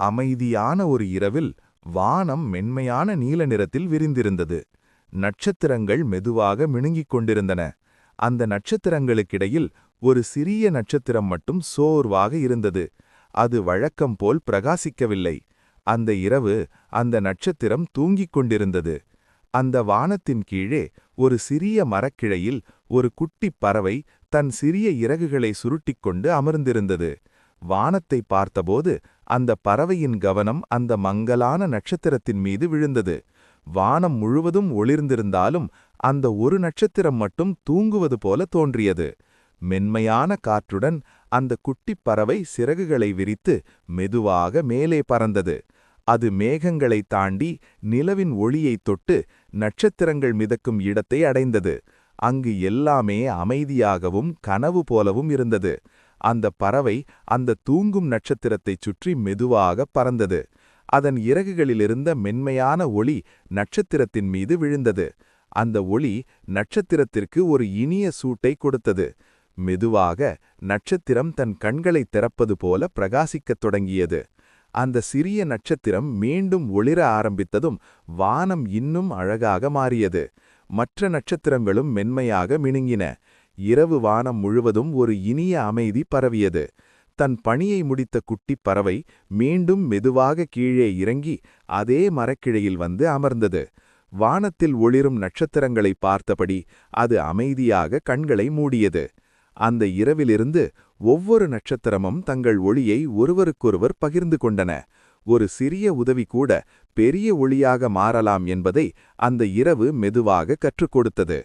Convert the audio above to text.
அமைதியான ஒரு இரவில் வானம் மென்மையான நீல நிறத்தில் விரிந்திருந்தது. நட்சத்திரங்கள் மெதுவாக மினுங்கிக் கொண்டிருந்தன. அந்த நட்சத்திரங்களுக்கிடையில் ஒரு சிறிய நட்சத்திரம் மட்டும் சோர்வாக இருந்தது. அது வழக்கம் போல் பிரகாசிக்கவில்லை. அந்த இரவு அந்த நட்சத்திரம் தூங்கிக் கொண்டிருந்தது. அந்த வானத்தின் கீழே ஒரு சிறிய மரக்கிளையில் ஒரு குட்டிப் பறவை தன் சிறிய இறகுகளை சுருட்டிக்கொண்டு அமர்ந்திருந்தது. வானத்தை பார்த்தபோது அந்த பறவையின் கவனம் அந்த மங்கலான நட்சத்திரத்தின் மீது விழுந்தது. வானம் முழுவதும் ஒளிர்ந்திருந்தாலும் அந்த ஒரு நட்சத்திரம் மட்டும் தூங்குவது போல தோன்றியது. மென்மையான காற்றுடன் அந்த குட்டிப் பறவை சிறகுகளை விரித்து மெதுவாக மேலே பறந்தது. அது மேகங்களை தாண்டி நிலவின் ஒளியைத் தொட்டு நட்சத்திரங்கள் மிதக்கும் இடத்தை அடைந்தது. அங்கு எல்லாமே அமைதியாகவும் கனவு போலவும் இருந்தது. அந்த பறவை அந்த தூங்கும் நட்சத்திரத்தைச் சுற்றி மெதுவாக பறந்தது. அதன் இறகுகளிலிருந்த மென்மையான ஒளி நட்சத்திரத்தின் மீது விழுந்தது. அந்த ஒளி நட்சத்திரத்திற்கு ஒரு இனிய சூட்டை கொடுத்தது. மெதுவாக நட்சத்திரம் தன் கண்களைத் திறப்பது போல பிரகாசிக்கத் தொடங்கியது. அந்த சிறிய நட்சத்திரம் மீண்டும் ஒளிர ஆரம்பித்ததும் வானம் இன்னும் அழகாக மாறியது. மற்ற நட்சத்திரங்களும் மென்மையாக மினுங்கின. இரவு வானம் முழுவதும் ஒரு இனிய அமைதி பரவியது. தன் பணியை முடித்த குட்டிப் பறவை மீண்டும் மெதுவாக கீழே இறங்கி அதே மரக்கிளையில் வந்து அமர்ந்தது. வானத்தில் ஒளிரும் நட்சத்திரங்களை பார்த்தபடி அது அமைதியாக கண்களை மூடியது. அந்த இரவிலிருந்து ஒவ்வொரு நட்சத்திரமும் தங்கள் ஒளியை ஒருவருக்கொருவர் பகிர்ந்து கொண்டன. ஒரு சிறிய உதவி கூட பெரிய ஒளியாக மாறலாம் என்பதை அந்த இரவு மெதுவாக கற்றுக் கொடுத்தது.